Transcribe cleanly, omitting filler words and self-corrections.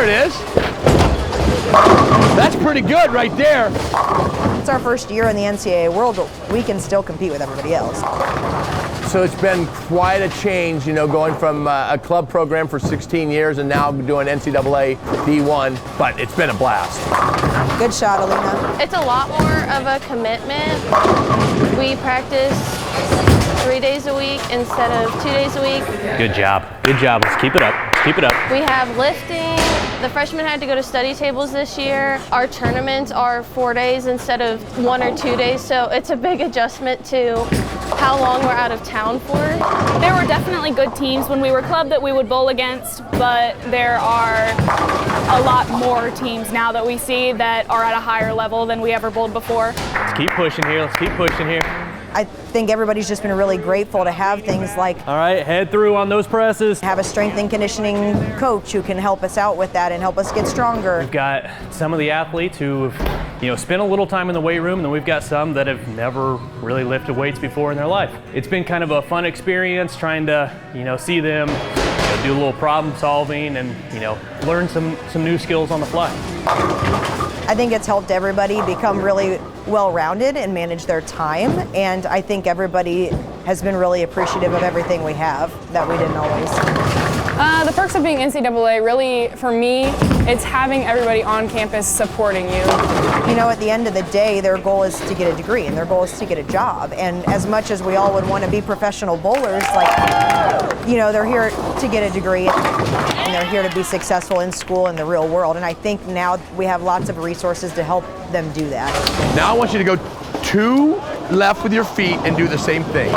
There it is. That's pretty good right there. It's our first year in the NCAA world, but we can still compete with everybody else. So it's been quite a change, you know, going from a club program for 16 years and now doing NCAA D1, but it's been a blast. Good shot, Alina. It's a lot more of a commitment. We practice 3 days a week instead of 2 days a week. Good job. Good job. Let's keep it up. Let's keep it up. We have lifting. The freshmen had to go to study tables this year. Our tournaments are 4 days instead of 1 or 2 days, so it's a big adjustment to how long we're out of town for. There were definitely good teams when we were club that we would bowl against, but there are a lot more teams now that we see that are at a higher level than we ever bowled before. Let's keep pushing here. Let's keep pushing here. I think everybody's just been really grateful to have things like All right, head through on those presses. have a strength and conditioning coach who can help us out with that and help us get stronger. We've got some of the athletes who have, spent a little time in the weight room, and then we've got some that have never really lifted weights before in their life. It's been kind of a fun experience trying to, see them do a little problem solving and, learn some new skills on the fly. I think it's helped everybody become really well-rounded and manage their time, and I think everybody has been really appreciative of everything we have that we didn't always. The perks of being NCAA, really, for me, it's having everybody on campus supporting you. At the end of the day, their goal is to get a degree and their goal is to get a job. And as much as we all would want to be professional bowlers, they're here to get a degree and they're here to be successful in school and the real world. And I think now we have lots of resources to help them do that. Now I want you to go 2 left with your feet and do the same thing.